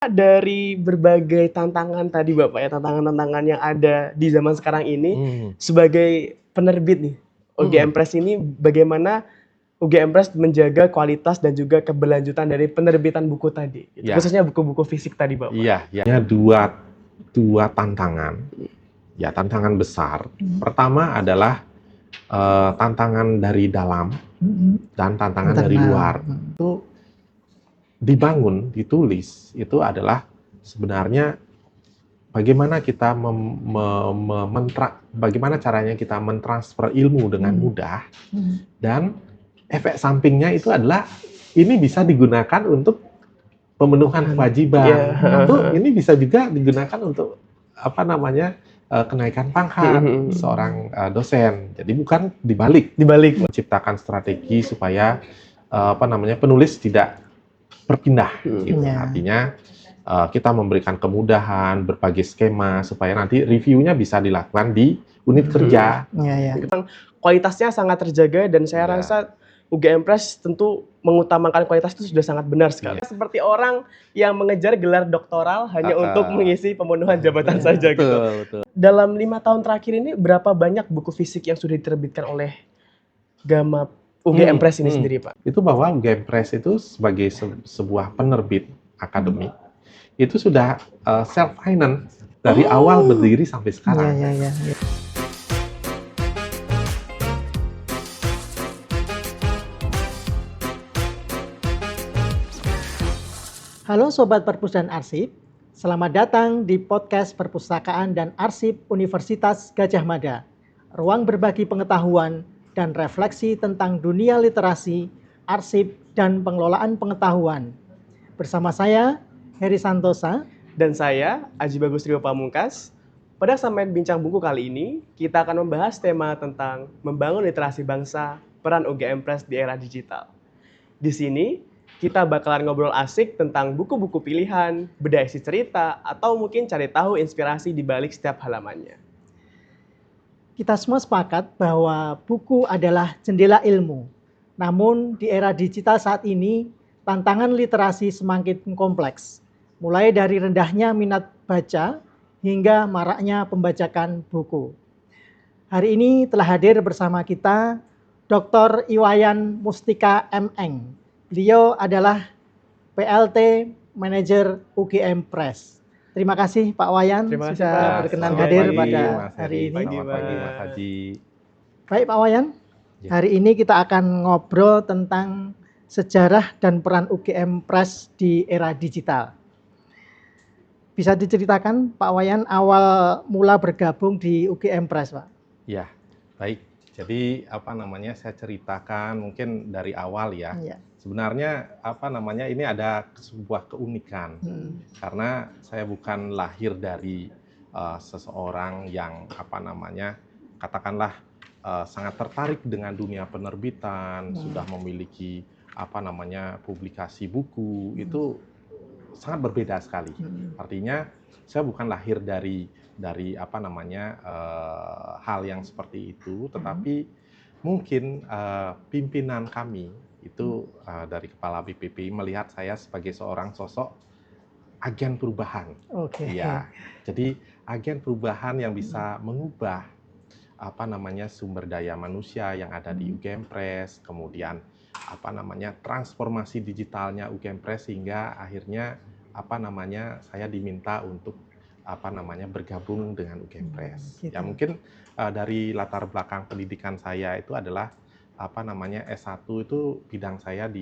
Dari berbagai tantangan tadi Bapak ya, tantangan-tantangan yang ada di zaman sekarang ini, sebagai penerbit nih, UGM Press ini bagaimana UGM Press menjaga kualitas dan juga keberlanjutan dari penerbitan buku tadi, gitu. Ya. Khususnya buku-buku fisik tadi Bapak. Iya, ya. Dua tantangan, ya tantangan besar. Pertama adalah tantangan dari dalam dan tantangan dari luar. Itu dibangun, ditulis, itu adalah sebenarnya bagaimana kita bagaimana caranya kita mentransfer ilmu dengan mudah, dan efek sampingnya itu adalah ini bisa digunakan untuk pemenuhan kewajiban. Atau ini bisa juga digunakan untuk kenaikan pangkat seorang dosen. Jadi bukan dibalik menciptakan strategi supaya penulis tidak berpindah gitu. Artinya kita memberikan kemudahan, berbagai skema supaya nanti reviewnya bisa dilakukan di unit kerja. Kualitasnya sangat terjaga dan saya rasa UGM Press tentu mengutamakan kualitas itu sudah sangat benar sekali. Seperti orang yang mengejar gelar doktoral hanya untuk mengisi pemenuhan jabatan saja gitu. Betul. Dalam 5 tahun terakhir ini berapa banyak buku fisik yang sudah diterbitkan oleh Gama UGM Press ini sendiri Pak? Itu bahwa UGM Press itu sebagai sebuah penerbit akademik itu sudah self finance dari awal berdiri sampai sekarang. Halo Sobat Perpus dan Arsip, selamat datang di podcast Perpustakaan dan Arsip Universitas Gadjah Mada. Ruang berbagi pengetahuan dan refleksi tentang dunia literasi, arsip, dan pengelolaan pengetahuan. Bersama saya, Heri Santosa. Dan saya, Aji Bagus Rio Pamungkas. Pada Sampean Bincang Buku kali ini, kita akan membahas tema tentang membangun literasi bangsa, peran UGM Press di era digital. Di sini, kita bakalan ngobrol asik tentang buku-buku pilihan, bedah isi cerita, atau mungkin cari tahu inspirasi di balik setiap halamannya. Kita semua sepakat bahwa buku adalah jendela ilmu. Namun di era digital saat ini, tantangan literasi semakin kompleks. Mulai dari rendahnya minat baca hingga maraknya pembajakan buku. Hari ini telah hadir bersama kita Dr. Iwayan Mustika M.Eng. Beliau adalah PLT Manager UGM Press. Terima kasih Pak Wayan sudah berkenan hadir pada hari ini. Selamat pagi Mas Haji. Baik Pak Wayan, hari ini kita akan ngobrol tentang sejarah dan peran UGM Press di era digital. Bisa diceritakan Pak Wayan awal mula bergabung di UGM Press Pak? Ya, baik. Jadi saya ceritakan mungkin dari awal ya. Sebenarnya ini ada sebuah keunikan karena saya bukan lahir dari seseorang yang katakanlah sangat tertarik dengan dunia penerbitan, sudah memiliki publikasi buku, itu sangat berbeda sekali. Artinya saya bukan lahir dari hal yang seperti itu, tetapi mungkin pimpinan kami itu dari Kepala BPP melihat saya sebagai seorang sosok agen perubahan. Ya, jadi agen perubahan yang bisa mengubah sumber daya manusia yang ada di UGM Press, kemudian transformasi digitalnya UGM Press sehingga akhirnya saya diminta untuk bergabung dengan UGM Press. Ya mungkin dari latar belakang pendidikan saya itu adalah S1 itu bidang saya di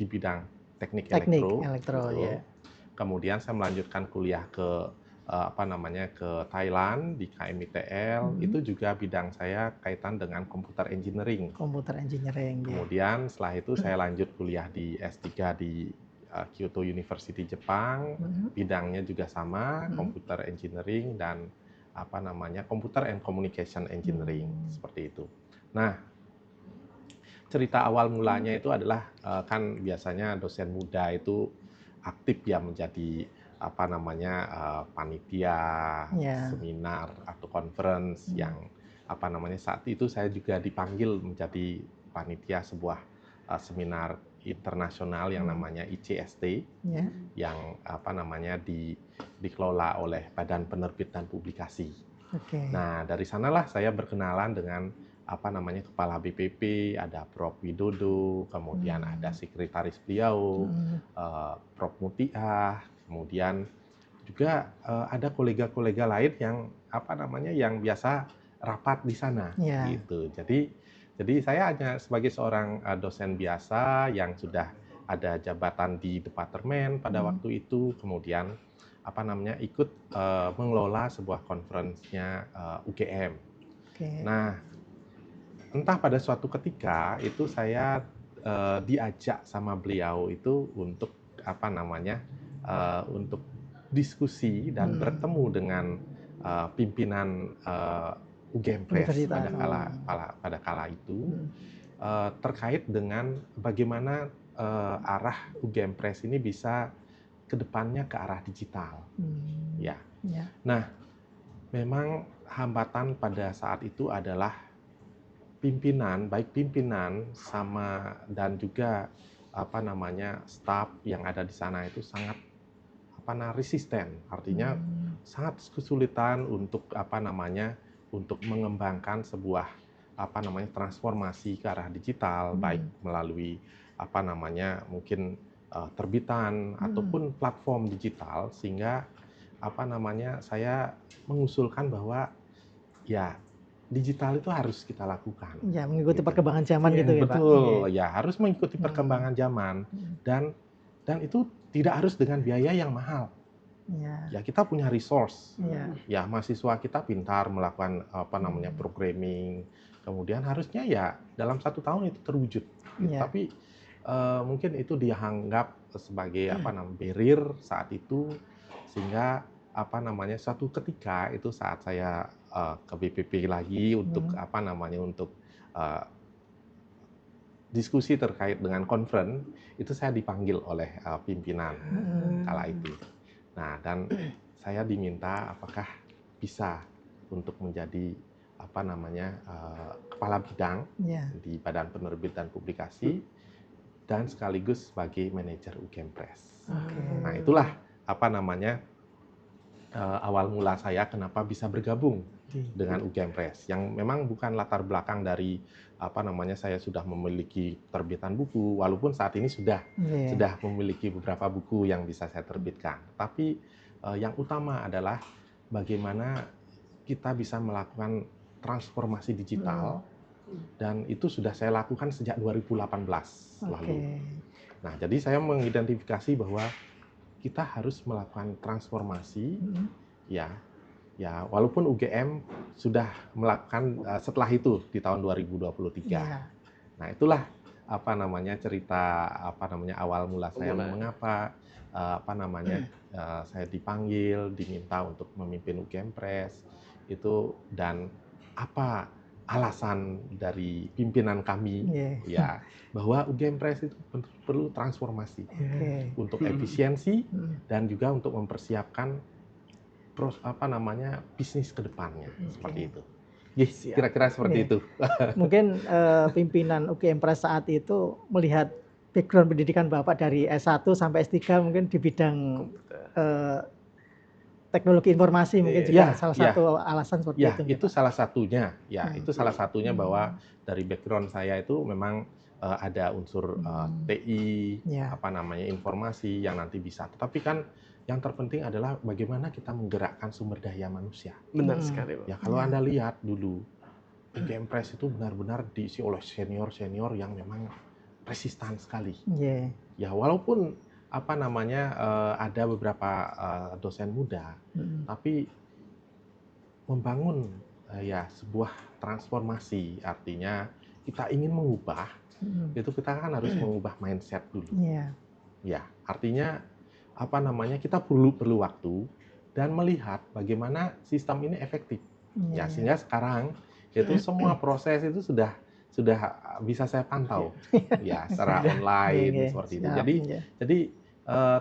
bidang teknik elektro. Ya. Kemudian saya melanjutkan kuliah ke ke Thailand di KMITL. Itu juga bidang saya kaitan dengan computer engineering. Kemudian setelah itu saya lanjut kuliah di S3 di Kyoto University Jepang. Bidangnya juga sama, computer engineering dan computer and communication engineering, seperti itu. Nah, cerita awal mulanya itu adalah kan biasanya dosen muda itu aktif ya menjadi panitia seminar atau conference yang saat itu saya juga dipanggil menjadi panitia sebuah seminar internasional yang namanya ICST, Ya. yang dikelola oleh Badan Penerbit dan Publikasi. Oke. Nah, dari sanalah saya berkenalan dengan Kepala BPP, ada Prof. Widodo, kemudian ada sekretaris beliau, Prof. Mutiah, kemudian juga ada kolega-kolega lain yang biasa rapat di sana, Ya. gitu. Jadi saya hanya sebagai seorang dosen biasa yang sudah ada jabatan di departemen pada waktu itu, kemudian ikut mengelola sebuah konferensinya UGM. Oke. Nah, entah pada suatu ketika itu saya diajak sama beliau itu untuk untuk diskusi dan bertemu dengan pimpinan UGM Press Universitas. pada kala itu terkait dengan bagaimana arah UGM Press ini bisa ke depannya ke arah digital. Ya. Ya. Nah, memang hambatan pada saat itu adalah baik pimpinan sama dan juga staf yang ada di sana itu sangat resisten. Artinya sangat kesulitan untuk untuk mengembangkan sebuah transformasi ke arah digital, baik melalui mungkin terbitan ataupun platform digital, sehingga saya mengusulkan bahwa ya digital itu harus kita lakukan. Ya, mengikuti Gitu. perkembangan zaman gitu ya, Pak. Betul, ya harus mengikuti perkembangan zaman dan itu tidak harus dengan biaya yang mahal. Ya kita punya resource. Ya mahasiswa kita pintar melakukan programming, kemudian harusnya ya dalam 1 tahun itu terwujud. Tapi mungkin itu dianggap sebagai barrier saat itu, sehingga suatu ketika itu saat saya ke BPP lagi untuk untuk diskusi terkait dengan conference, itu saya dipanggil oleh pimpinan kala itu. Nah, dan saya diminta apakah bisa untuk menjadi kepala bidang di Badan Penerbit dan Publikasi dan sekaligus sebagai manajer UGM Press. Nah, itulah awal mula saya kenapa bisa bergabung dengan UGM Press, yang memang bukan latar belakang dari saya sudah memiliki terbitan buku, walaupun saat ini sudah memiliki beberapa buku yang bisa saya terbitkan. Tapi yang utama adalah bagaimana kita bisa melakukan transformasi digital, dan itu sudah saya lakukan sejak 2018 lalu. Nah, jadi saya mengidentifikasi bahwa kita harus melakukan transformasi, ya walaupun UGM sudah melakukan setelah itu di tahun 2023. Nah, itulah cerita awal mula saya mengapa saya dipanggil, diminta untuk memimpin UGM Press itu, dan apa alasan dari pimpinan kami ya bahwa UGM Press itu perlu transformasi untuk efisiensi dan juga untuk mempersiapkan bisnis ke depannya, seperti itu. Kira-kira seperti itu. Mungkin pimpinan UGM Press saat itu melihat background pendidikan Bapak dari S1 sampai S3 mungkin di bidang teknologi informasi, mungkin juga salah satu alasan seperti itu. Itu salah satunya. Itu salah satunya bahwa dari background saya itu memang ada unsur TI, informasi yang nanti bisa. Tetapi kan yang terpenting adalah bagaimana kita menggerakkan sumber daya manusia. Benar sekali, Pak. Ya, kalau Anda lihat dulu UGM Press itu benar-benar diisi oleh senior-senior yang memang resistan sekali. Ya, walaupun ada beberapa dosen muda, tapi membangun sebuah transformasi, artinya kita ingin mengubah, itu kita kan harus mengubah mindset dulu. Ya, artinya kita perlu waktu dan melihat bagaimana sistem ini efektif. Ya, sehingga sekarang itu semua proses itu sudah bisa saya pantau ya secara online seperti itu. Jadi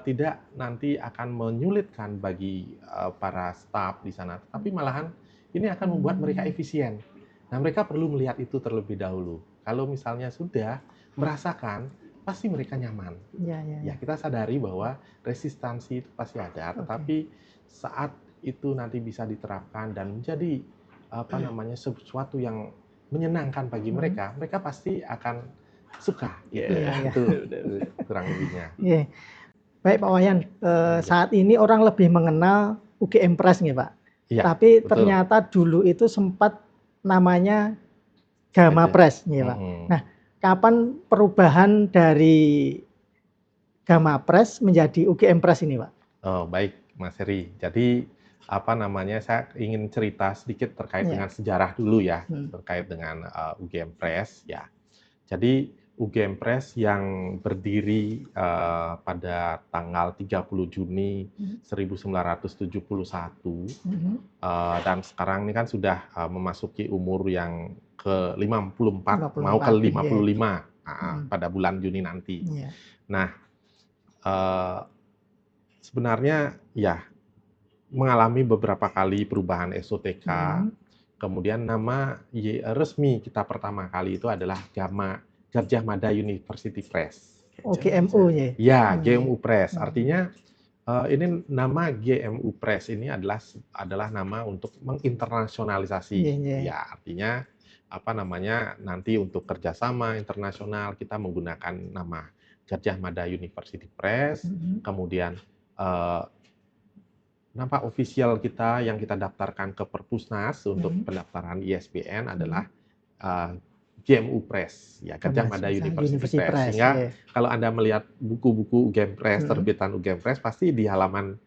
tidak nanti akan menyulitkan bagi para staf di sana, tapi malahan ini akan membuat mereka efisien. Nah, mereka perlu melihat itu terlebih dahulu. Kalau misalnya sudah merasakan pasti mereka nyaman. Ya, ya, Ya, kita sadari bahwa resistansi itu pasti ada, tetapi saat itu nanti bisa diterapkan dan menjadi sesuatu yang menyenangkan bagi mereka, mereka pasti akan suka. Iya, Gitu. iya, iya. Itu Benar. kurang lebihnya. Iya. Baik Pak Wayan, saat ini orang lebih mengenal UGM Press nih Pak. Iya, Tapi betul. ternyata dulu itu sempat namanya Gama Betul. Press nih Pak. Nah, kapan perubahan dari Gama Press menjadi UGM Press ini Pak? Oh, baik Mas Heri. Jadi saya ingin cerita sedikit terkait Iya. dengan sejarah dulu ya, terkait dengan UGM Press ya. Jadi UGM Press yang berdiri pada tanggal 30 Juni 1971 dan sekarang ini kan sudah memasuki umur yang ke-54 mau ke 55 pada bulan Juni nanti. Iya. Nah, sebenarnya ya mengalami beberapa kali perubahan SOTK. Kemudian nama resmi kita pertama kali itu adalah Gadjah Mada University Press. Oh, GMU ya? Ya, GMU Press. Artinya ini nama GMU Press ini adalah nama untuk menginternasionalisasi. Ya, artinya nanti untuk kerjasama internasional kita menggunakan nama Gadjah Mada University Press. Kemudian nama ofisial kita yang kita daftarkan ke Perpusnas untuk pendaftaran ISBN adalah GMU Press, ya Gadjah Mada University Press. Sehingga kalau Anda melihat buku-buku UGM Press, terbitan UGM Press, pasti di halaman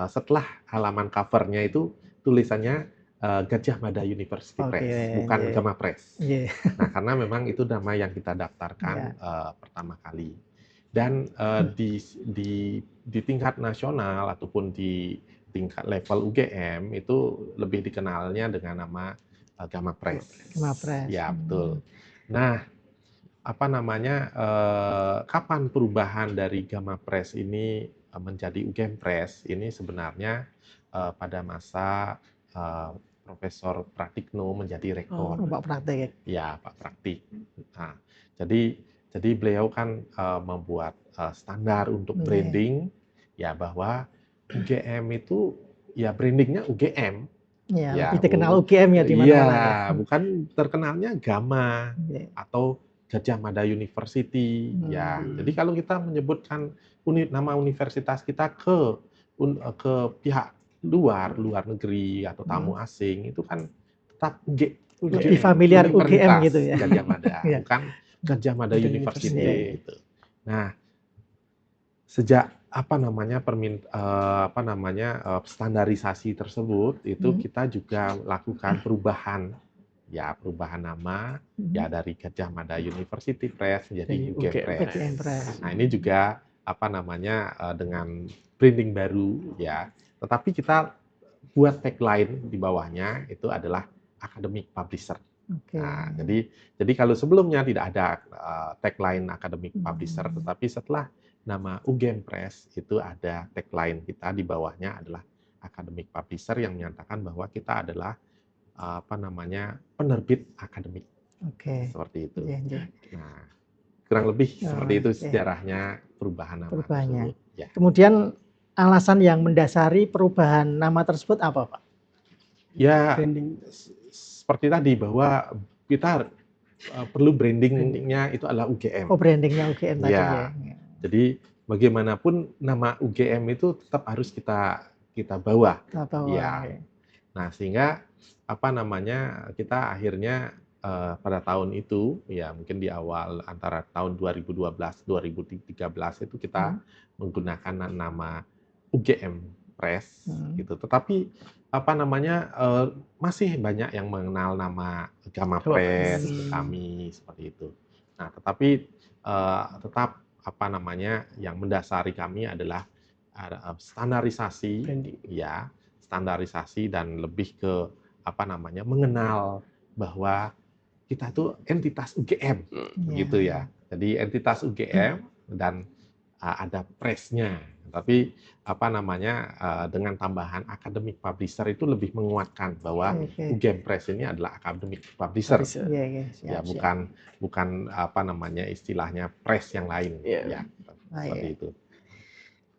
setelah halaman covernya itu tulisannya Gadjah Mada University Press, bukan Gama Press. Nah, karena memang itu nama yang kita daftarkan pertama kali. Dan di tingkat nasional ataupun di tingkat level UGM itu lebih dikenalnya dengan nama Gama Press. Gama Press. Ya, betul. Nah, kapan perubahan dari Gama Press ini menjadi UGM Press? Ini sebenarnya pada masa Profesor Pratikno menjadi rektor. Pak Praktik. Ya, Pak Praktik. Nah, jadi beliau kan membuat standar untuk branding, ya bahwa UGM itu ya brandingnya UGM. Ya, lebih dikenal UGM ya di mana-mana. Iya, bukan terkenalnya Gama atau Gadjah Mada University. Ya, jadi kalau kita menyebutkan nama universitas kita ke pihak luar negeri atau tamu asing itu kan tetap lebih familiar UGM gitu ya. Gadjah Mada, bukan Gadjah Mada University gitu. Nah, sejak standarisasi tersebut itu kita juga lakukan perubahan nama ya dari Gadjah Mada University Press menjadi UGM Press. Nah, ini juga dengan branding baru ya. Tetapi kita buat tagline di bawahnya itu adalah academic publisher. Nah, jadi kalau sebelumnya tidak ada tagline academic publisher, tetapi setelah nama UGM Press itu ada tagline kita di bawahnya adalah academic publisher yang menyatakan bahwa kita adalah penerbit akademik. Seperti itu. Nah, kurang lebih seperti itu sejarahnya perubahan nama tersebut. Ya. Kemudian alasan yang mendasari perubahan nama tersebut apa, Pak? Ya, seperti tadi bahwa kita perlu brandingnya itu adalah UGM. Oh, brandingnya UGM tadi ya. Jadi bagaimanapun nama UGM itu tetap harus kita bawa. Ya. Nah, sehingga kita akhirnya pada tahun itu ya mungkin di awal antara tahun 2012-2013 itu kita menggunakan nama UGM Press gitu. Tetapi masih banyak yang mengenal nama Gama Press kami seperti itu. Nah, tetapi tetap yang mendasari kami adalah standarisasi dan lebih ke mengenal bahwa kita itu entitas UGM gitu ya. Jadi entitas UGM dan ada pressnya. Tapi apa namanya dengan tambahan academic publisher itu lebih menguatkan bahwa Oke. UGM Press ini adalah academic publisher. Bisa. Iya, iya, Ya, siap, siap. bukan apa namanya istilahnya press yang lain. Iya. Ya, seperti itu.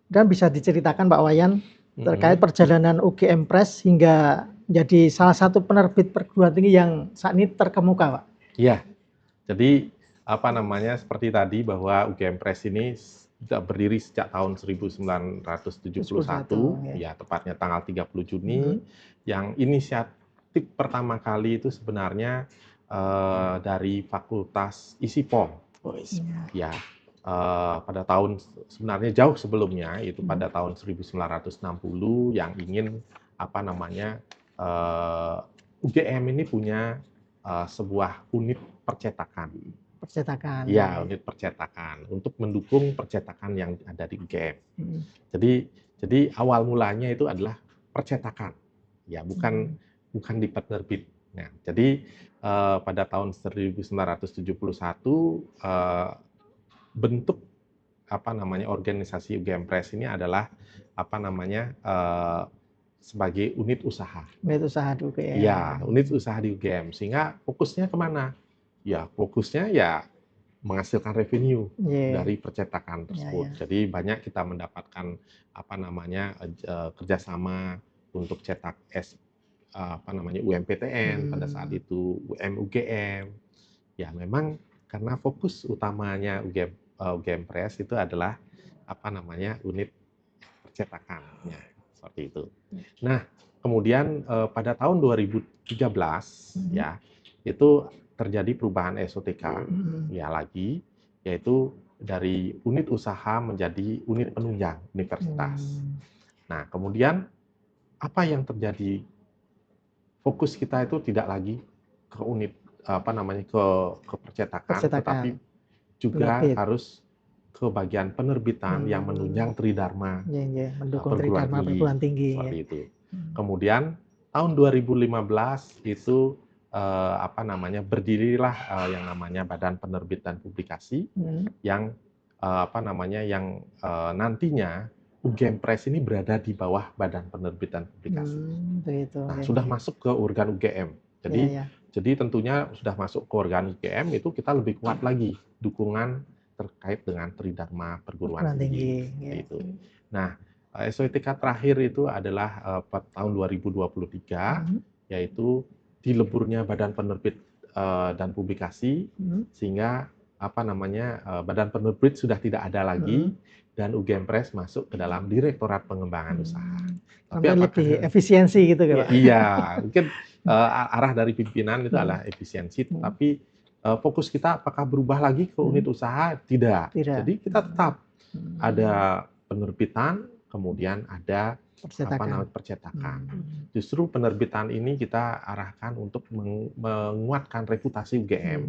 Dan bisa diceritakan Pak Wayan terkait Mm-mm. perjalanan UGM Press hingga jadi salah satu penerbit perguruan tinggi yang saat ini terkemuka, Pak. Iya. Jadi apa namanya seperti tadi bahwa UGM Press ini sudah berdiri sejak tahun 1971, ya tepatnya tanggal 30 Juni. Yang inisiatif pertama kali itu sebenarnya dari Fakultas ISIPOM. Oh, Ya, pada tahun sebenarnya jauh sebelumnya itu pada tahun 1960 yang ingin apa namanya UGM ini punya sebuah unit percetakan. Percetakan. Ya, unit percetakan untuk mendukung percetakan yang ada di UGM. Jadi awal mulanya itu adalah percetakan, ya bukan di penerbit. Nah, jadi pada tahun 1971 bentuk apa namanya organisasi UGM Press ini adalah apa namanya sebagai unit usaha. Unit usaha di UGM. Ya, unit usaha di UGM. Sehingga fokusnya kemana? Ya, fokusnya ya menghasilkan revenue dari percetakan tersebut. Jadi banyak kita mendapatkan apa namanya kerjasama untuk cetak apa namanya UMPTN pada saat itu, UMUGM. Ya, memang karena fokus utamanya UGM Press itu adalah apa namanya unit percetakan, ya, seperti itu. Nah, kemudian pada tahun 2013 ya itu terjadi perubahan SOTK ya lagi, yaitu dari unit usaha menjadi unit penunjang universitas. Nah, kemudian apa yang terjadi? Fokus kita itu tidak lagi ke unit apa namanya ke percetakan, tetapi juga harus ke bagian penerbitan yang menunjang Tridharma, mendukung Tridharma perguruan tinggi. Seperti itu. Kemudian tahun 2015 itu apa namanya berdirilah yang namanya Badan Penerbit dan Publikasi yang apa namanya yang nantinya UGM Press ini berada di bawah Badan Penerbit dan Publikasi. Nah, sudah masuk ke organ UGM. Jadi tentunya sudah masuk ke organ UGM itu kita lebih kuat lagi dukungan terkait dengan Tridharma perguruan tinggi. Itu. Nah, SOTK terakhir itu adalah tahun 2023 yaitu dileburnya Badan Penerbit dan Publikasi sehingga apa namanya Badan Penerbit sudah tidak ada lagi dan UGM Press masuk ke dalam Direktorat Pengembangan Usaha. Tapi lebih efisiensi gitu kan Pak? Iya, mungkin arah dari pimpinan itu adalah efisiensi, tapi fokus kita apakah berubah lagi ke unit usaha? Tidak. Jadi kita tetap ada penerbitan, kemudian ada percetakan. Justru penerbitan ini kita arahkan untuk menguatkan reputasi UGM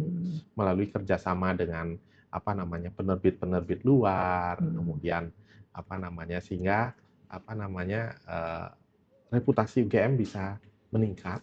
melalui kerjasama dengan apa namanya penerbit-penerbit luar, kemudian apa namanya sehingga apa namanya reputasi UGM bisa meningkat,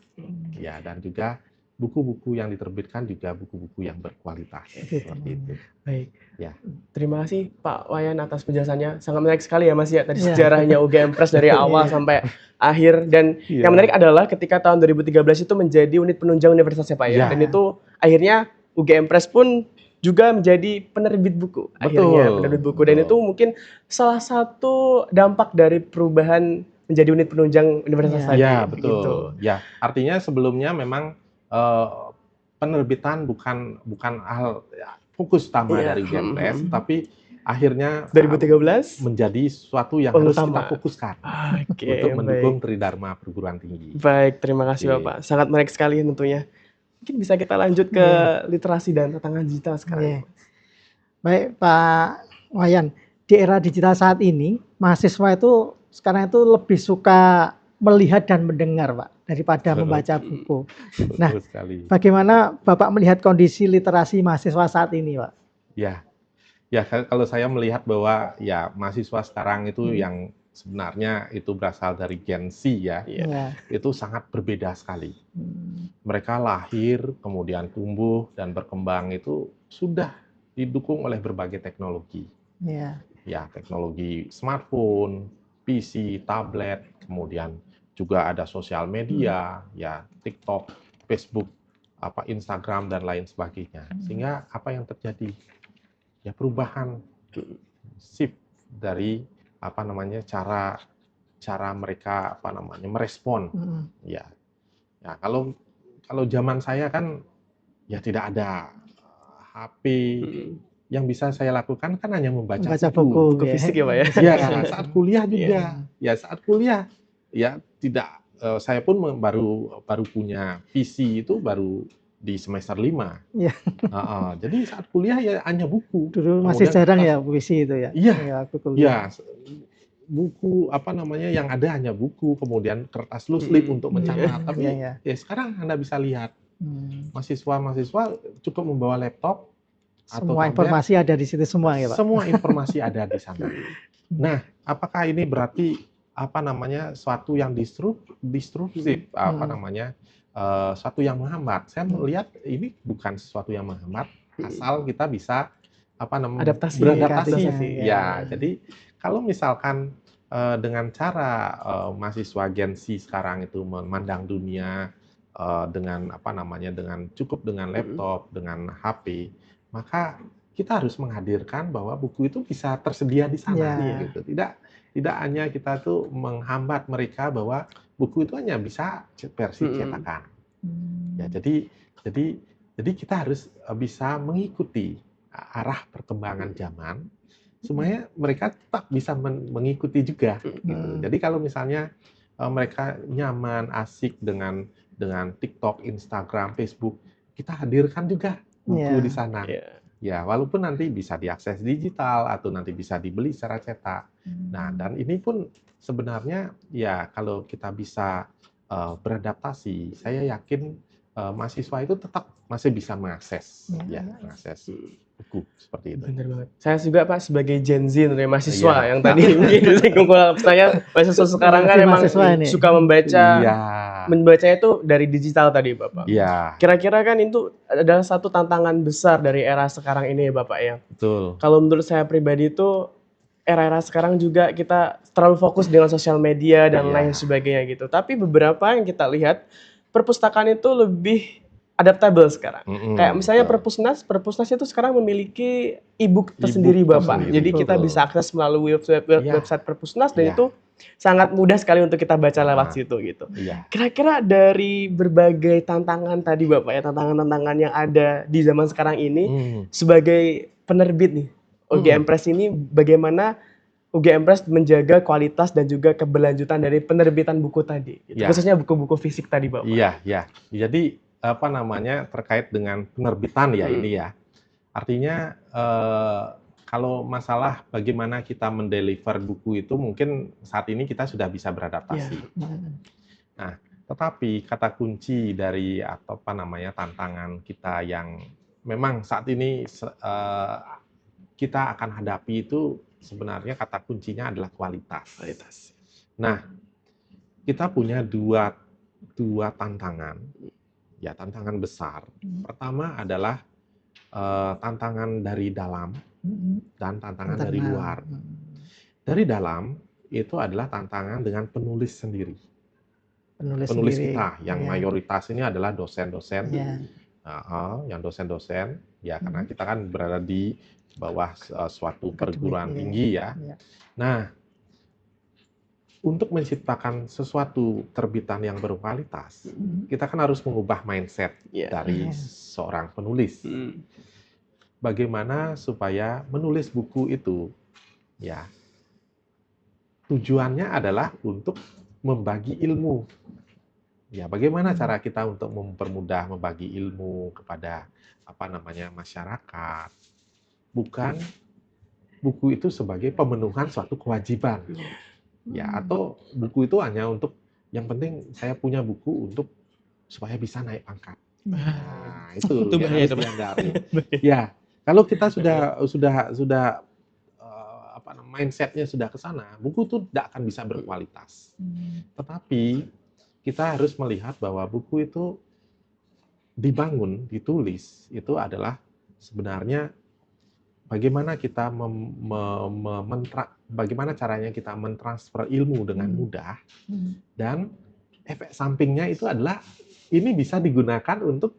ya dan juga buku-buku yang diterbitkan juga buku-buku yang berkualitas seperti itu. Baik. Ya. Terima kasih Pak Wayan atas penjelasannya. Sangat menarik sekali ya Mas ya tadi sejarahnya UGM Press dari awal sampai akhir dan yang menarik adalah ketika tahun 2013 itu menjadi unit penunjang universitas ya Pak ya. Dan itu akhirnya UGM Press pun juga menjadi penerbit buku. Akhirnya penerbit buku dan itu mungkin salah satu dampak dari perubahan menjadi unit penunjang universitas tadi. Iya, betul. Gitu. Ya, artinya sebelumnya memang penerbitan bukan hal fokus utama dari UGM Press, tapi akhirnya 2013 menjadi sesuatu yang harus kita fokuskan untuk mendukung Tridharma perguruan tinggi. Baik, terima kasih Bapak. Sangat menarik sekali tentunya. Mungkin bisa kita lanjut ke literasi dan tantangan digital sekarang. Baik Pak Wayan, di era digital saat ini mahasiswa itu sekarang itu lebih suka melihat dan mendengar Pak daripada membaca buku. Nah, bagaimana Bapak melihat kondisi literasi mahasiswa saat ini, Pak? Ya kalau saya melihat bahwa ya mahasiswa sekarang itu yang sebenarnya itu berasal dari Gen Z itu sangat berbeda sekali. Mereka lahir, kemudian tumbuh dan berkembang itu sudah didukung oleh berbagai teknologi. ya teknologi smartphone, PC, tablet, kemudian juga ada sosial media, ya TikTok, Facebook, Instagram dan lain sebagainya. Sehingga apa yang terjadi? Ya perubahan shift dari cara mereka merespon. Ya. Ya, kalau zaman saya kan ya tidak ada HP. Yang bisa saya lakukan kan hanya membaca buku Buku fisik ya, Pak ya? Ya, saat kuliah juga. Ya, saat kuliah ya tidak saya pun baru punya PC itu baru di semester 5. Iya. Jadi saat kuliah ya hanya buku. Dulu masih Kemudian jarang kertas. ya puisi itu ya. Iya. Ya, waktu Ya, kuliah. buku yang ada hanya buku, kemudian kertas loose leaf untuk mencatat. Tapi Iya. ya sekarang Anda bisa lihat mahasiswa cukup membawa laptop atau Semua tablet. informasi ada di situ semua ya, Pak. Semua informasi ada di sana. Nah, apakah ini berarti suatu yang destruktif, suatu yang menghambat? Saya melihat ini bukan sesuatu yang menghambat, asal kita bisa beradaptasi. Ya, jadi kalau misalkan dengan cara mahasiswa Gen Z sekarang itu memandang dunia dengan cukup dengan laptop, dengan HP, maka kita harus menghadirkan bahwa buku itu bisa tersedia di sana, gitu. Tidak hanya kita tuh menghambat mereka bahwa buku itu hanya bisa versi cetakan. Ya, jadi kita harus bisa mengikuti arah perkembangan zaman supaya mereka tetap bisa mengikuti juga. Gitu. Jadi kalau misalnya mereka nyaman, asik dengan TikTok, Instagram, Facebook, kita hadirkan juga buku di sana. Ya, walaupun nanti bisa diakses digital atau nanti bisa dibeli secara cetak. Nah, dan ini pun sebenarnya ya kalau kita bisa beradaptasi, saya yakin mahasiswa itu tetap masih bisa mengakses buku seperti itu. Benar banget. Saya juga Pak sebagai Gen Z dari mahasiswa yang tadi disinggung saya, mahasiswa sekarang kan emang suka membaca. Membacanya itu dari digital tadi Bapak. Iya. Kira-kira kan itu adalah satu tantangan besar dari era sekarang ini ya Bapak ya. Betul. Kalau menurut saya pribadi itu era-era sekarang juga kita terlalu fokus dengan sosial media dan lain sebagainya gitu. Tapi beberapa yang kita lihat perpustakaan itu lebih adaptable sekarang. Kayak misalnya Perpusnas itu sekarang memiliki e-book tersendiri Bapak. Jadi kita bisa akses melalui website Perpusnas dan itu sangat mudah sekali untuk kita baca lewat situ gitu. Kira-kira dari berbagai tantangan tadi Bapak ya, tantangan-tantangan yang ada di zaman sekarang ini sebagai penerbit nih UGM Press ini, bagaimana UGM Press menjaga kualitas dan juga keberlanjutan dari penerbitan buku tadi, gitu. Khususnya buku-buku fisik tadi Bapak. Iya. Jadi terkait dengan penerbitan ya ini ya. Artinya kalau masalah bagaimana kita mendeliver buku itu mungkin saat ini kita sudah bisa beradaptasi. Nah, tetapi kata kunci dari tantangan kita yang memang saat ini kita akan hadapi itu sebenarnya kata kuncinya adalah kualitas. Nah, kita punya dua tantangan. Ya, tantangan besar. Pertama adalah tantangan dari dalam dan tantangan dari luar. Dari dalam itu adalah tantangan dengan penulis sendiri. Penulis kita yang mayoritas ini adalah dosen-dosen. Yang dosen-dosen ya karena kita kan berada di bawah suatu perguruan tinggi ya. Nah, untuk menciptakan sesuatu terbitan yang berkualitas, kita kan harus mengubah mindset dari seorang penulis. Bagaimana supaya menulis buku itu, ya, tujuannya adalah untuk membagi ilmu. Ya, bagaimana cara kita untuk mempermudah membagi ilmu kepada masyarakat? Bukan buku itu sebagai pemenuhan suatu kewajiban. Ya, atau buku itu hanya untuk yang penting saya punya buku untuk supaya bisa naik pangkat. Nah, itu yang harus dihindari. Ya, kalau kita sudah mindsetnya sudah ke sana, buku itu tidak akan bisa berkualitas. Tetapi kita harus melihat bahwa buku itu dibangun, ditulis itu adalah sebenarnya bagaimana kita bagaimana caranya kita mentransfer ilmu dengan mudah, dan efek sampingnya itu adalah ini bisa digunakan untuk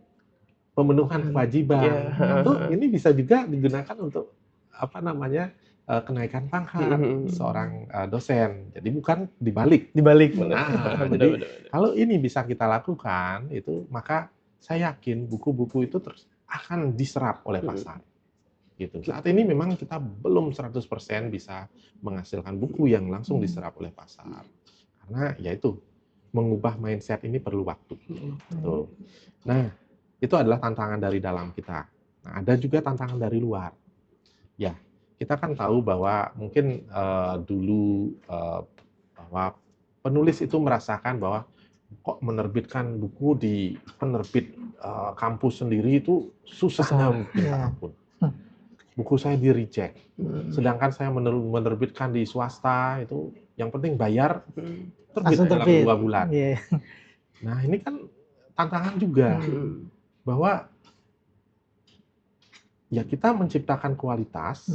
pemenuhan kewajiban, atau ini bisa juga digunakan untuk apa namanya kenaikan pangkat seorang dosen. Jadi bukan dibalik. Nah, jadi kalau ini bisa kita lakukan itu, maka saya yakin buku-buku itu terus akan diserap oleh pasar. Gitu. Saat ini memang kita belum 100% bisa menghasilkan buku yang langsung diserap oleh pasar. Karena yaitu mengubah mindset ini perlu waktu. Tuh. Nah, itu adalah tantangan dari dalam kita. Nah, ada juga tantangan dari luar. Ya, kita kan tahu bahwa mungkin dulu bahwa penulis itu merasakan bahwa kok menerbitkan buku di penerbit kampus sendiri itu susahnya minta ampun. Buku saya di reject. Sedangkan saya menerbitkan di swasta itu yang penting bayar, terbit dalam 2 bulan. Nah, ini kan tantangan juga bahwa ya kita menciptakan kualitas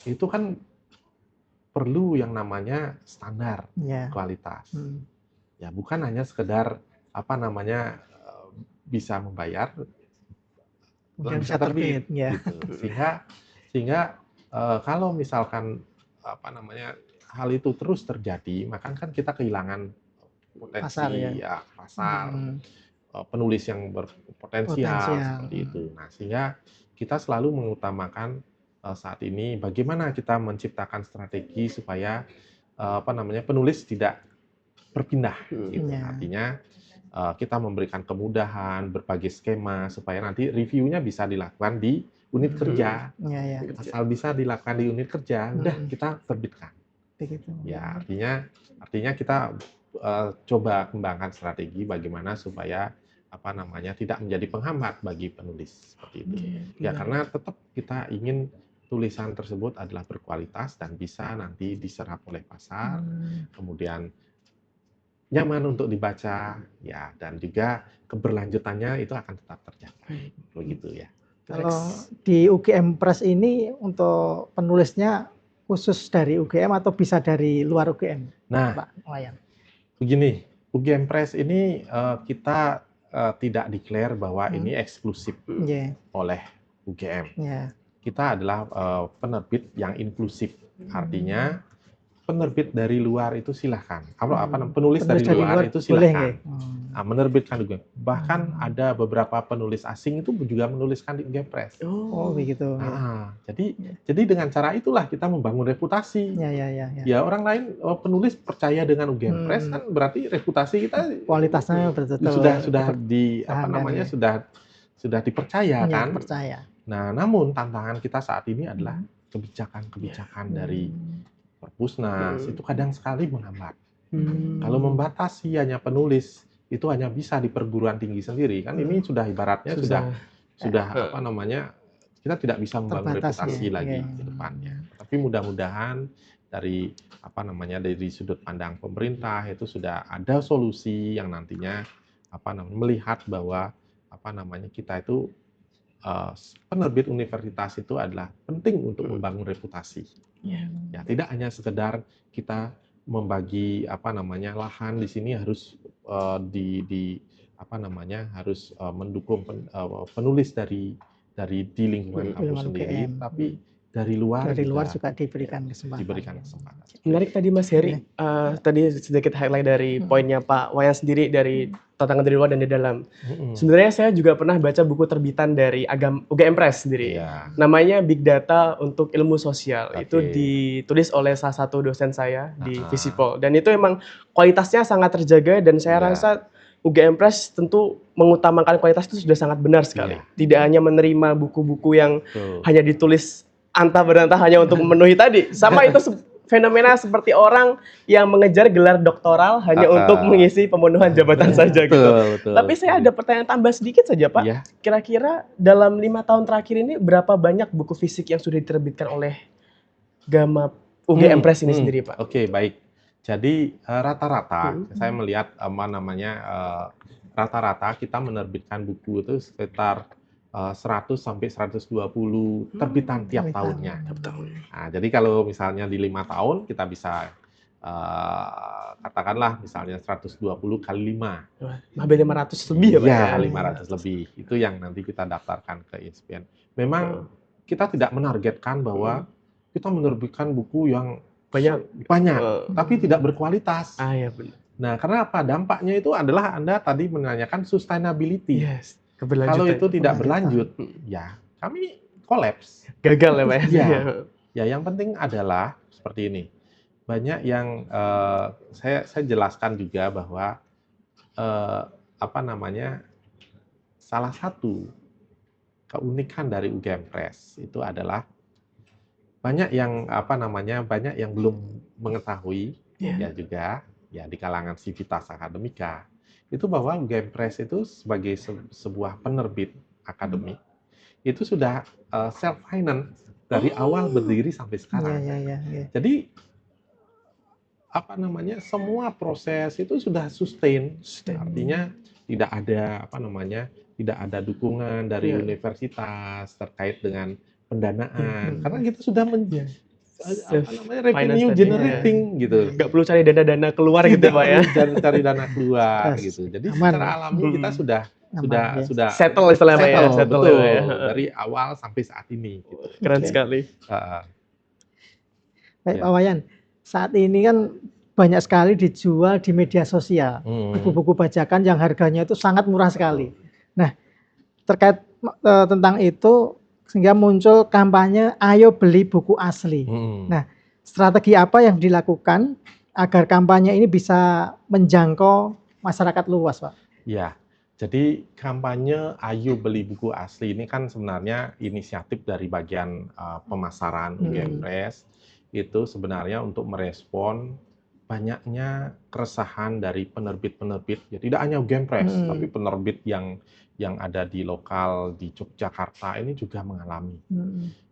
itu kan perlu yang namanya standar kualitas. Ya bukan hanya sekedar apa namanya bisa membayar dan bisa terbit gitu. Sehingga kalau misalkan apa namanya hal itu terus terjadi, maka kan kita kehilangan potensi pasar, penulis yang berpotensial seperti itu. Nah, sehingga kita selalu mengutamakan saat ini bagaimana kita menciptakan strategi supaya apa namanya penulis tidak berpindah gitu. Artinya kita memberikan kemudahan, berbagai skema supaya nanti reviewnya bisa dilakukan di unit kerja. Asal bisa dilakukan di unit kerja, udah kita terbitkan. Ya, artinya kita coba kembangkan strategi bagaimana supaya apa namanya tidak menjadi penghambat bagi penulis seperti itu. Ya, karena tetap kita ingin tulisan tersebut adalah berkualitas dan bisa nanti diserap oleh pasar, kemudian nyaman untuk dibaca, ya, dan juga keberlanjutannya itu akan tetap tercapai, begitu ya. Kalau di UGM Press ini untuk penulisnya khusus dari UGM atau bisa dari luar UGM, Pak Wayan? Begini, UGM Press ini kita tidak declare bahwa ini eksklusif oleh UGM. Kita adalah penerbit yang inklusif, artinya penerbit dari luar itu silahkan. Penulis dari luar itu silahkan menerbitkan juga. Bahkan ada beberapa penulis asing itu juga menuliskan di UGM Press. Begitu. Jadi dengan cara itulah kita membangun reputasi. Ya orang lain penulis percaya dengan UGM Press kan berarti reputasi kita kualitasnya sudah di apa namanya sudah dipercaya kan. Nah, namun tantangan kita saat ini adalah kebijakan-kebijakan dari Perpusnas itu kadang sekali menghambat. Kalau membatasi hanya penulis itu hanya bisa di perguruan tinggi sendiri kan ini sudah ibaratnya sudah apa namanya kita tidak bisa membangun reputasi lagi ke depannya. Tapi mudah-mudahan dari apa namanya dari sudut pandang pemerintah itu sudah ada solusi yang nantinya apa namanya melihat bahwa apa namanya kita itu penerbit universitas itu adalah penting untuk membangun reputasi. Ya, tidak hanya sekedar kita membagi apa namanya lahan di sini harus apa namanya harus mendukung penulis dari di lingkungan kampus sendiri, tapi dari luar juga diberikan kesempatan. Menarik tadi Mas Heri, tadi sedikit highlight dari poinnya Pak Wayan sendiri dari tantangan dari luar dan di dalam. Sebenarnya saya juga pernah baca buku terbitan dari UGM Press sendiri. Namanya Big Data untuk Ilmu Sosial. Itu ditulis oleh salah satu dosen saya di Visipol. Dan itu emang kualitasnya sangat terjaga dan saya rasa UGM Press tentu mengutamakan kualitas itu sudah sangat benar sekali. Tidak hanya menerima buku-buku yang hanya ditulis antah berantah hanya untuk memenuhi tadi. Sama itu fenomena seperti orang yang mengejar gelar doktoral hanya untuk mengisi pemenuhan jabatan saja gitu. Tapi saya ada pertanyaan tambah sedikit saja Pak. Kira-kira dalam 5 tahun terakhir ini berapa banyak buku fisik yang sudah diterbitkan oleh Gama UGM Press ini sendiri Pak? Oke, baik. Jadi rata-rata saya melihat rata-rata kita menerbitkan buku itu sekitar 100 sampai 120 terbitan tiap terbitan. tahunnya. Tiap tahun. Nah, jadi kalau misalnya di 5 tahun kita bisa katakanlah misalnya 120 kali 5. Wah, hampir 500 lebih ya Pak Iya, ya? 500 lebih. Itu yang nanti kita daftarkan ke INSPIAN. Memang kita tidak menargetkan bahwa kita menerbitkan buku yang Banyak. banyak, tapi tidak berkualitas. Ah ya benar. Nah, karena apa? Dampaknya itu adalah Anda tadi menanyakan sustainability. Yes. Kalau itu tidak Keberlanjutan. berlanjut, ya kami kolaps. Gagal ya Pak ya? Iya. Ya, yang penting adalah seperti ini. Banyak yang saya jelaskan juga bahwa apa namanya, salah satu keunikan dari UGM Press itu adalah banyak yang apa namanya, banyak yang belum mengetahui ya juga ya di kalangan Civitas Akademika itu bahwa UGM Press itu sebagai sebuah penerbit akademik itu sudah self finance dari awal berdiri sampai sekarang. Ya. Jadi apa namanya, semua proses itu sudah sustain. Artinya tidak ada apa namanya, tidak ada dukungan dari universitas terkait dengan pendanaan karena kita sudah apa namanya, revenue generating gitu. Nggak perlu cari dana-dana keluar gitu Pak ya? Cari dana keluar Yes. gitu. Jadi Aman. secara alami kita sudah Settle istilahnya Pak ya? settle, Settle betul, ya. dari awal sampai saat ini. Gitu. Keren Oke. sekali. Baik Ya. Pak Wayan, saat ini kan banyak sekali dijual di media sosial. Buku-buku bajakan yang harganya itu sangat murah sekali. Nah, terkait tentang itu sehingga muncul kampanye ayo beli buku asli. Nah, strategi apa yang dilakukan agar kampanye ini bisa menjangkau masyarakat luas, Pak? Ya, jadi kampanye ayo beli buku asli ini kan sebenarnya inisiatif dari bagian pemasaran UGM Press itu sebenarnya untuk merespon banyaknya keresahan dari penerbit-penerbit, ya tidak hanya UGM Press, tapi penerbit yang ada di lokal di Yogyakarta ini juga mengalami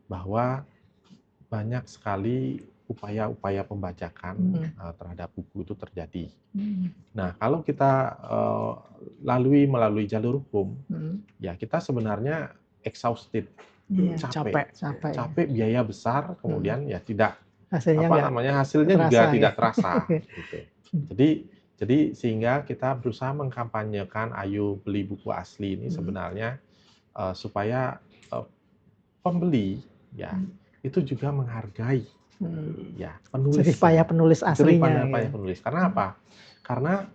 bahwa banyak sekali upaya-upaya pembajakan terhadap buku itu terjadi. Nah, kalau kita melalui jalur hukum, ya kita sebenarnya exhausted, capek, biaya besar, kemudian ya tidak hasilnya juga tidak terasa. Gitu. Jadi sehingga kita berusaha mengkampanyekan ayo beli buku asli ini sebenarnya supaya pembeli ya itu juga menghargai ya penulis. Jerih payah penulis aslinya. Penulis. Karena apa? Karena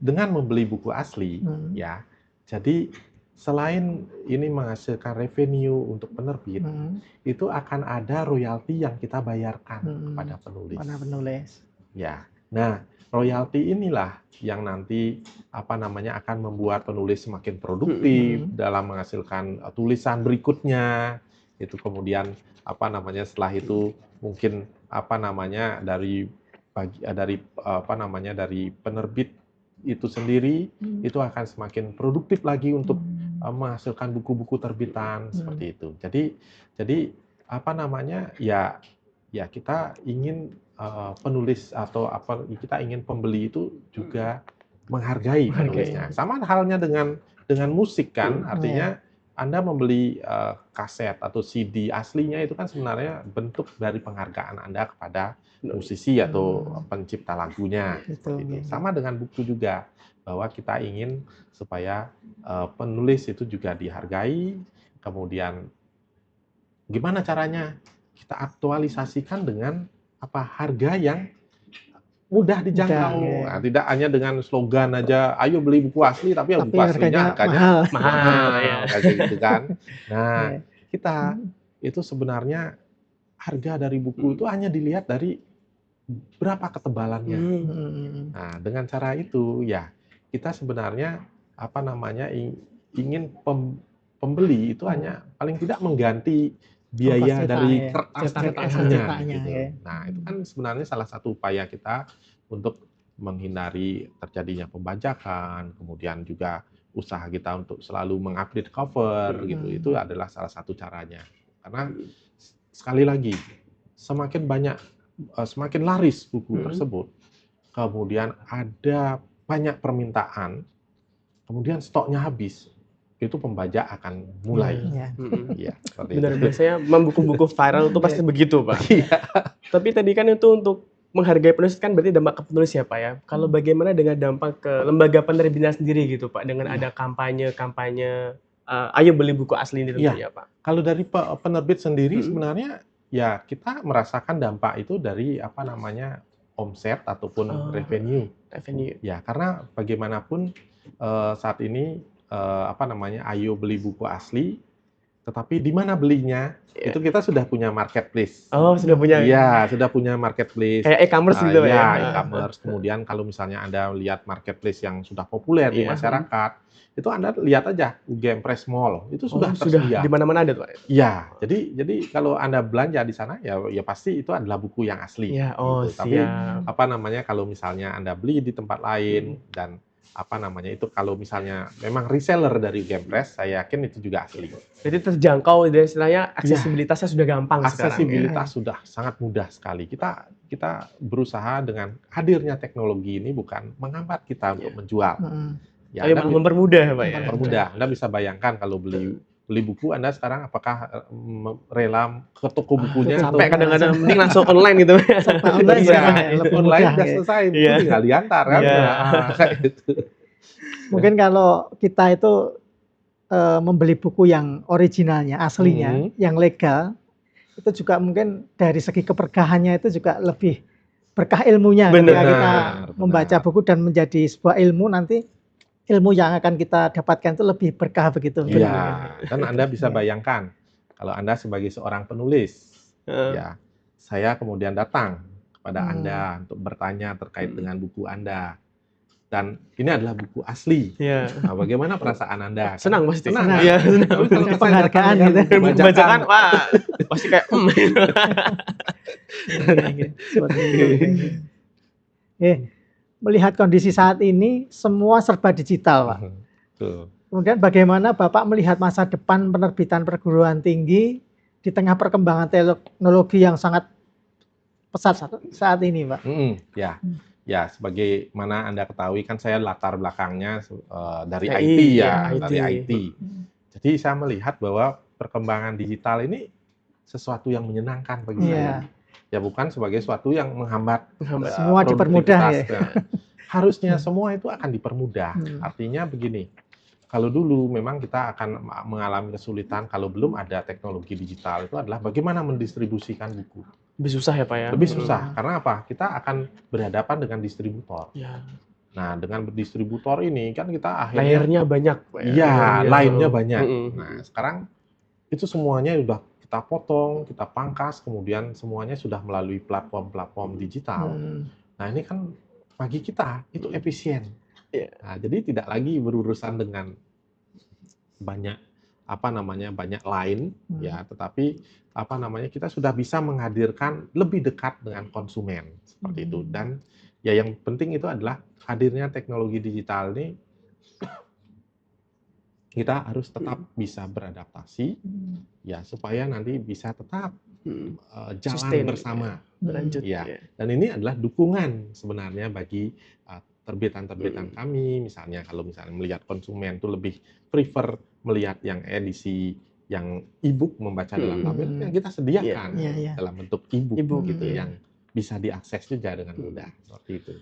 dengan membeli buku asli ya, jadi selain ini menghasilkan revenue untuk penerbit, itu akan ada royalti yang kita bayarkan kepada penulis. Ya, nah royalti inilah yang nanti apa namanya akan membuat penulis semakin produktif dalam menghasilkan tulisan berikutnya. Itu kemudian apa namanya setelah itu mungkin apa namanya dari penerbit itu sendiri itu akan semakin produktif lagi untuk menghasilkan buku-buku terbitan seperti itu. Jadi apa namanya ya kita ingin penulis atau kita ingin pembeli itu juga menghargai penulisnya. Sama halnya dengan musik kan, artinya Anda membeli kaset atau CD aslinya itu kan sebenarnya bentuk dari penghargaan Anda kepada musisi atau pencipta lagunya. Sama dengan buku juga, bahwa kita ingin supaya penulis itu juga dihargai, kemudian gimana caranya kita aktualisasikan dengan harga yang mudah dijangkau. Nah, tidak hanya dengan slogan aja, ayo beli buku asli, tapi buku aslinya harganya mahal kayak gitu kan. Nah, kita itu sebenarnya harga dari buku itu hanya dilihat dari berapa ketebalannya. Nah, dengan cara itu ya kita sebenarnya apa namanya ingin pembeli itu hanya paling tidak mengganti biaya dari kertas cetakannya gitu. Nah, itu kan sebenarnya salah satu upaya kita untuk menghindari terjadinya pembajakan, kemudian juga usaha kita untuk selalu mengupdate cover gitu. Itu adalah salah satu caranya. Karena sekali lagi semakin laris buku tersebut, kemudian ada banyak permintaan, kemudian stoknya habis. itu pembajak akan mulai. Ya. Ya, seperti Benar, itu. biasanya buku-buku viral itu pasti begitu, Pak. Iya. Tapi tadi kan itu untuk menghargai penulis kan berarti dampak ke penulis ya, Pak ya. Kalau bagaimana dengan dampak ke lembaga penerbitnya sendiri gitu, Pak, dengan ada kampanye-kampanye ayo beli buku asli ini tentunya, Pak. Kalau dari penerbit sendiri Mm-mm. sebenarnya ya kita merasakan dampak itu dari apa namanya omset ataupun revenue. Revenue. Ya, karena bagaimanapun saat ini apa namanya ayo beli buku asli, tetapi di mana belinya? Iya. Itu kita sudah punya marketplace. Oh, sudah punya Iya, sudah punya marketplace. kayak e-commerce gitu, Pak ya. Ya, e-commerce. Kemudian kalau misalnya Anda lihat marketplace yang sudah populer di Iya. masyarakat, itu Anda lihat aja UGM Press Mall, itu sudah sudah tersedia. di mana-mana ada tuh, Pak. Iya, jadi kalau Anda belanja di sana ya pasti itu adalah buku yang asli. Iya, oh gitu. Tapi siap. apa namanya kalau misalnya Anda beli di tempat lain dan apa namanya itu kalau misalnya memang reseller dari UGM Press, saya yakin itu juga asli. Jadi terjangkau, dan istilahnya aksesibilitasnya sudah gampang sekarang. Ya. Aksesibilitas sudah sangat mudah sekali. Kita berusaha dengan hadirnya teknologi ini bukan menghambat kita untuk menjual. Ya, Tapi malah mempermudah, Pak ya. mempermudah. Anda bisa bayangkan kalau beli buku Anda sekarang apakah rela ke toko bukunya Sampai kadang-kadang mending langsung online gitu. Online Iya, lebih online mudah, udah ya. selesai, buku Iya. tinggal diantar kan. Iya. Nah, kayak gitu. Mungkin kalau kita itu membeli buku yang originalnya, aslinya, yang legal, itu juga mungkin dari segi keberkahannya itu juga lebih berkah ilmunya. Benar. Ketika kita Benar. membaca buku dan menjadi sebuah ilmu, nanti ilmu yang akan kita dapatkan itu lebih berkah begitu. Iya, dan Anda bisa bayangkan kalau Anda sebagai seorang penulis, ya, saya kemudian datang kepada Anda untuk bertanya terkait dengan buku Anda. Dan ini adalah buku asli. Iya. Nah, bagaimana perasaan Anda? Senang pasti. Senang. Iya, senang. Tapi kalau saya Penghargaan datang dengan gitu. Membacakan, wah, pasti kayak Seperti itu. Melihat kondisi saat ini semua serba digital, Pak. Tuh. Kemudian bagaimana Bapak melihat masa depan penerbitan perguruan tinggi di tengah perkembangan teknologi yang sangat pesat saat ini, Pak? Ya, ya. Sebagaimana Anda ketahui kan saya latar belakangnya dari TI, IT ya, IT. dari IT. Jadi saya melihat bahwa perkembangan digital ini sesuatu yang menyenangkan bagi saya. Ya bukan sebagai sesuatu yang menghambat. Semua dipermudah ya. Nah, harusnya semua itu akan dipermudah. Artinya begini, kalau dulu memang kita akan mengalami kesulitan kalau belum ada teknologi digital itu adalah bagaimana mendistribusikan buku. Lebih susah ya, Pak ya? Lebih susah, karena apa? Kita akan berhadapan dengan distributor. Ya. Nah, dengan berdistributor ini kan kita akhirnya Layernya banyak, Pak ya? Iya, lainnya banyak. Mm-mm. Nah, sekarang itu semuanya sudah kita potong, kita pangkas, kemudian semuanya sudah melalui platform-platform digital. Nah, ini kan bagi kita itu efisien. Iya. Nah, jadi tidak lagi berurusan dengan banyak banyak lain ya, tetapi kita sudah bisa menghadirkan lebih dekat dengan konsumen seperti itu. Dan ya yang penting itu adalah hadirnya teknologi digital ini kita harus tetap bisa beradaptasi ya supaya nanti bisa tetap jalan Sustain, bersama. Berlanjut. Ya. Dan ini adalah dukungan sebenarnya bagi terbitan-terbitan kami, misalnya kalau misalnya melihat konsumen itu lebih prefer melihat yang edisi yang e-book membaca dalam tablet yang kita sediakan dalam bentuk e-book gitu yang bisa diakses juga dengan mudah seperti itu.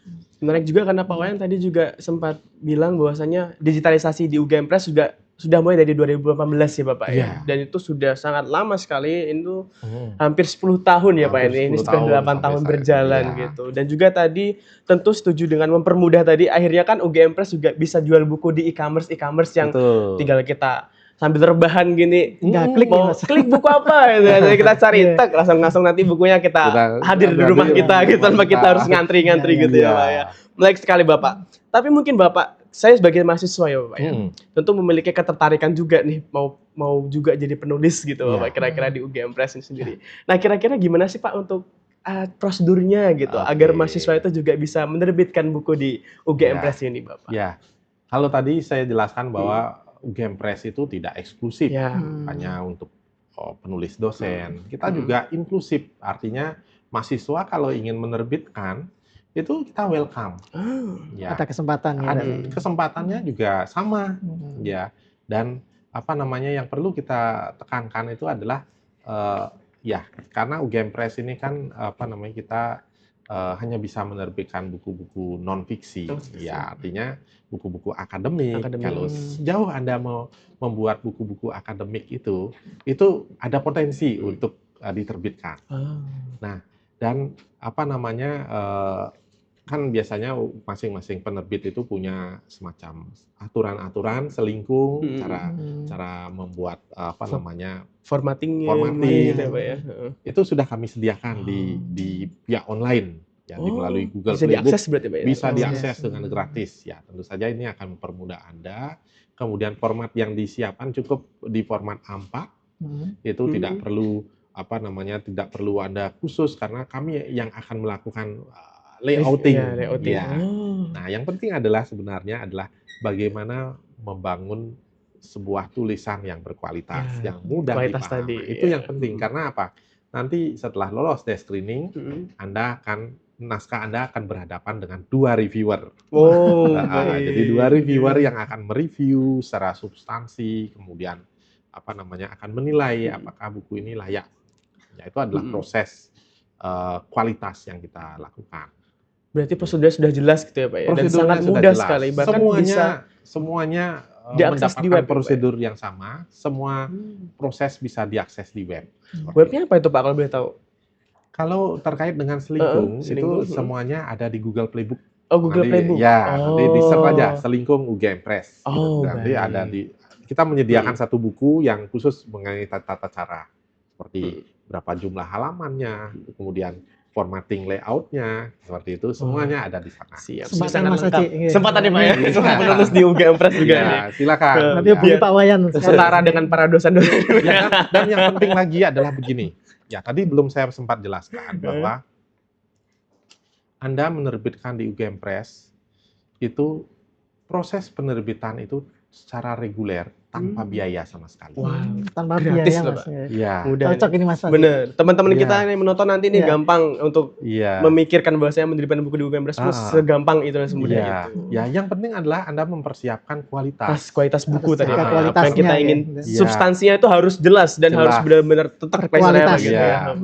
Menarik juga karena Pak Wayan tadi juga sempat bilang bahwasanya digitalisasi di UGM Press juga sudah mulai dari 2018 ya Bapak ya. Dan itu sudah sangat lama sekali, itu hampir 10 tahun ya Pak ini sudah 8 tahun berjalan gitu. Dan juga tadi tentu setuju dengan mempermudah tadi, akhirnya kan UGM Press juga bisa jual buku di e-commerce yang tinggal kita sambil rebahan gini, klik mau klik buku apa gitu. Jadi kita cari tak langsung nanti bukunya kita hadir di rumah kita gitu tanpa kita harus ngantri gitu ya Pak ya. Menarik sekali Bapak. Tapi mungkin Bapak, saya sebagai mahasiswa ya Bapak ya, tentu memiliki ketertarikan juga nih mau juga jadi penulis gitu Bapak kira-kira di UGM Press ini sendiri. Nah kira-kira gimana sih Pak untuk prosedurnya gitu agar mahasiswa itu juga bisa menerbitkan buku di UGM Press ini Bapak? Ya, kalau tadi saya jelaskan bahwa UGM Press itu tidak eksklusif hanya untuk penulis dosen. Kita juga inklusif, artinya mahasiswa kalau ingin menerbitkan itu kita welcome. Ada kesempatan. Ada kesempatannya juga sama, ya. Dan apa namanya yang perlu kita tekankan itu adalah ya karena UGM Press ini kan apa namanya kita hanya bisa menerbitkan buku-buku non fiksi, Non-fiksi. ya artinya buku-buku akademik. Akademik. Kalau sejauh Anda mau membuat buku-buku akademik itu ada potensi untuk diterbitkan. Nah, dan apa namanya kan biasanya masing-masing penerbit itu punya semacam aturan-aturan selingkung, cara membuat apa namanya Formatting Formatting. gitu ya, Pak ya. itu sudah kami sediakan di pihak online ya melalui Google bisa Playbook. diakses berarti Pak ya. Bisa diakses dengan gratis ya. Tentu saja ini akan mempermudah Anda. Kemudian format yang disiapkan cukup di format A4. Itu tidak perlu apa namanya tidak perlu Anda khusus karena kami yang akan melakukan layouting. Iya, layouting. Ya. Nah, yang penting adalah sebenarnya adalah bagaimana membangun sebuah tulisan yang berkualitas, yang mudah kualitas dipahami. tadi, Itu ya. yang penting karena apa? Nanti setelah lolos tes screening, naskah Anda akan berhadapan dengan 2 reviewer. Jadi 2 reviewer yang akan mereview secara substansi, kemudian apa namanya akan menilai apakah buku ini layak. Ya, itu adalah proses kualitas yang kita lakukan. Berarti prosedurnya sudah jelas gitu ya Pak ya, dan Prosedurnya sangat sudah mudah jelas. sekali, bahkan bisa semuanya diakses di web, mendapatkan prosedur yang sama, semua proses bisa diakses di web. Webnya apa itu Pak kalau boleh tahu? Kalau terkait dengan selingkung, selingkung, itu semuanya ada di Google Playbook. Oh, Google Playbook. Ya, nanti di-search aja selingkung UGM Press. Nanti baik. ada kita menyediakan satu buku yang khusus mengenai tata cara seperti berapa jumlah halamannya, kemudian formatting layout-nya, seperti itu semuanya ada di sana. Siap. Kesempatan Mas lengkap. Haji. Kesempatan ya Pak ya. Kesempatan menulis di UGM Press juga nih. Ya, silakan. Nanti hubungi Pak Wayan. Setara dengan para dosen-dosen. Ya, dan yang penting lagi adalah begini. Ya, tadi belum saya sempat jelaskan bahwa Anda menerbitkan di UGM Press itu proses penerbitan itu secara reguler tanpa biaya sama sekali. Tanpa gratis biaya loh, Mas. Pak. Iya. Cocok ini Mas. Bener. Teman-teman Iya. kita yang menonton nanti ini gampang untuk memikirkan bahwasanya menerbitkan buku di UGM Press segampang itu dan semudah itu. Ya, yang penting adalah Anda mempersiapkan kualitas. Kualitas buku tadi. Harus Apa yang kita kualitasnya, ingin ya. substansinya itu harus jelas dan harus benar-benar tetap Kualitas. gitu ya.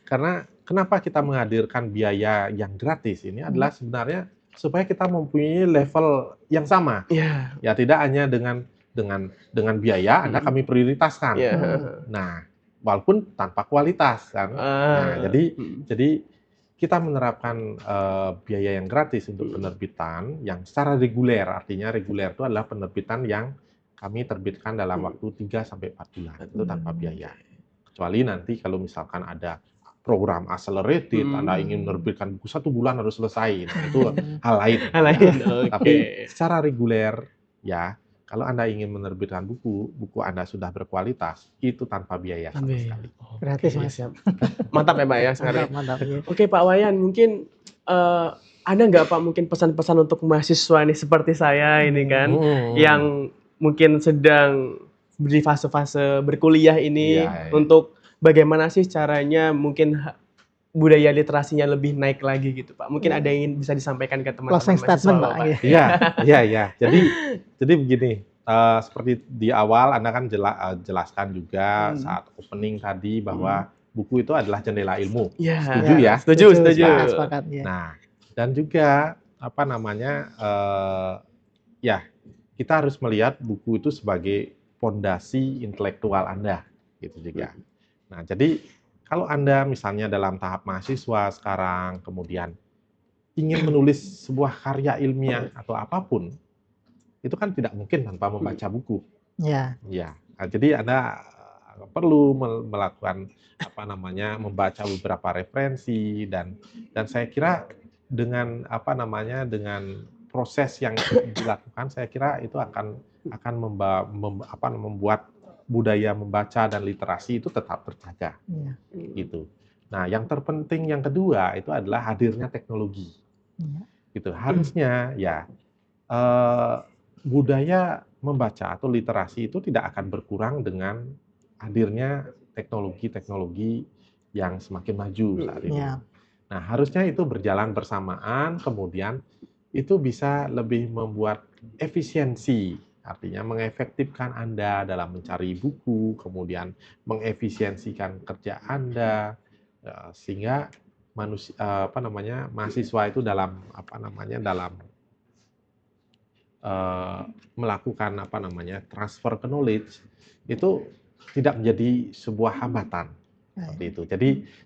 Karena kenapa kita menghadirkan biaya yang gratis ini adalah sebenarnya supaya kita mempunyai level yang sama. Ya, tidak hanya dengan biaya Anda kami prioritaskan. Nah, walaupun tanpa kualitas kan. Nah, jadi kita menerapkan biaya yang gratis untuk penerbitan yang secara reguler. Artinya reguler itu adalah penerbitan yang kami terbitkan dalam waktu 3 sampai 4 bulan. Itu tanpa biaya. Kecuali nanti kalau misalkan ada program accelerated, Anda ingin menerbitkan buku 1 bulan harus selesai. Nah, itu hal lain. Tapi secara reguler, ya, kalau Anda ingin menerbitkan buku Anda sudah berkualitas, itu tanpa biaya sama sekali. Gratis Mas. Mantap ya Pak ya sekarang. Mantap. Oke Pak Wayan, mungkin ada nggak Pak mungkin pesan-pesan untuk mahasiswa nih seperti saya ini kan, yang mungkin sedang di fase-fase berkuliah ini untuk bagaimana sih caranya mungkin budaya literasinya lebih naik lagi gitu Pak. Mungkin ada yang ingin bisa disampaikan ke teman-teman closing statement Pak. Iya. Jadi begini, seperti di awal Anda kan jelaskan juga saat opening tadi bahwa buku itu adalah jendela ilmu. Setuju ya? Setuju. Sepakat, ya. Nah, dan juga apa namanya ya, kita harus melihat buku itu sebagai fondasi intelektual Anda gitu juga. Nah, jadi kalau Anda misalnya dalam tahap mahasiswa sekarang, kemudian ingin menulis sebuah karya ilmiah atau apapun, itu kan tidak mungkin tanpa membaca buku. Ya. Nah, jadi Anda perlu melakukan apa namanya membaca beberapa referensi dan saya kira dengan apa namanya dengan proses yang dilakukan, saya kira itu akan membuat budaya membaca dan literasi itu tetap terjaga, gitu. Nah, yang terpenting yang kedua itu adalah hadirnya teknologi, gitu. Harusnya ya budaya membaca atau literasi itu tidak akan berkurang dengan hadirnya teknologi yang semakin maju saat ini. Nah, harusnya itu berjalan bersamaan, kemudian itu bisa lebih membuat efisiensi artinya mengefektifkan Anda dalam mencari buku, kemudian mengefisiensikan kerja Anda, sehingga mahasiswa itu dalam melakukan transfer knowledge itu tidak menjadi sebuah hambatan seperti itu.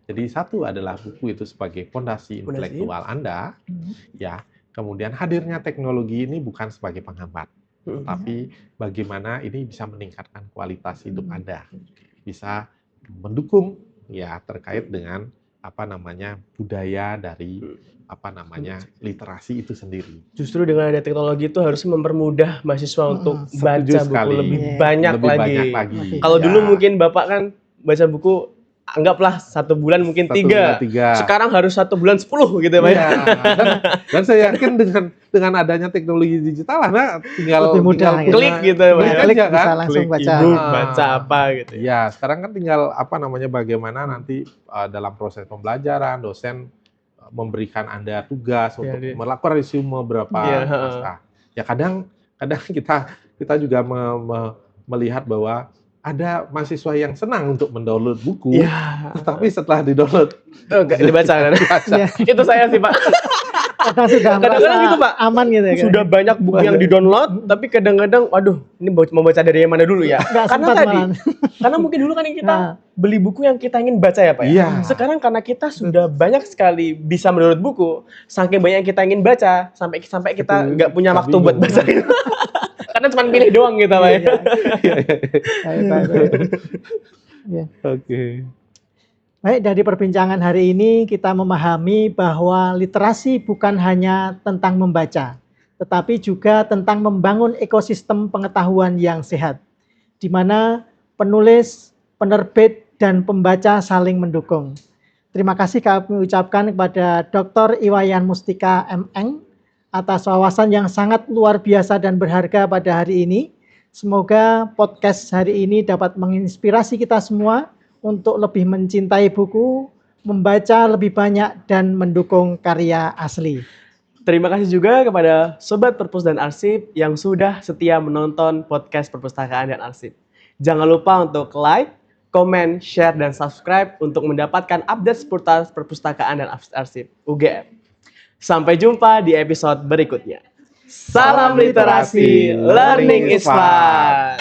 Jadi satu adalah buku itu sebagai fondasi intelektual Anda, ya. Kemudian hadirnya teknologi ini bukan sebagai penghambat, tapi bagaimana ini bisa meningkatkan kualitas hidup Anda, bisa mendukung ya terkait dengan budaya dari literasi itu sendiri. Justru dengan ada teknologi itu harusnya mempermudah mahasiswa untuk baca buku lebih banyak lagi. Kalau dulu mungkin Bapak kan baca buku anggaplah 1 bulan mungkin 3. Sekarang harus 1 bulan 10 gitu Pak. Ya. Dan saya yakin dengan adanya teknologi digital Anda tinggal klik gitu Pak. Klik bisa langsung baca. Baca apa gitu. Ya, sekarang kan tinggal bagaimana nanti dalam proses pembelajaran dosen memberikan Anda tugas untuk melakukan resume berapa naskah. Ya kadang kita juga melihat bahwa ada mahasiswa yang senang untuk mendownload buku, tetapi setelah didownload nggak dibaca kan? Itu saya sih Pak. Kadang-kadang gitu Pak, aman gitu ya. Sudah banyak buku yang didownload, tapi kadang-kadang, waduh, ini mau baca dari yang mana dulu ya? Karena mungkin dulu kan kita beli buku yang kita ingin baca ya Pak ya. Sekarang karena kita sudah banyak sekali bisa mendownload buku, saking banyak yang kita ingin baca, sampai kita nggak punya waktu buat baca itu. Karena cuma pilih doang gitu Pak ya. Oke. Baik, dari perbincangan hari ini kita memahami bahwa literasi bukan hanya tentang membaca, tetapi juga tentang membangun ekosistem pengetahuan yang sehat, di mana penulis, penerbit, dan pembaca saling mendukung. Terima kasih kami ucapkan kepada Dr. Iwayan Mustika M.Eng atas wawasan yang sangat luar biasa dan berharga pada hari ini. Semoga podcast hari ini dapat menginspirasi kita semua untuk lebih mencintai buku, membaca lebih banyak, dan mendukung karya asli. Terima kasih juga kepada Sobat Perpus dan Arsip yang sudah setia menonton podcast Perpustakaan dan Arsip. Jangan lupa untuk like, komen, share, dan subscribe untuk mendapatkan update seputar Perpustakaan dan Arsip UGM. Sampai jumpa di episode berikutnya. Salam literasi, learning is fun.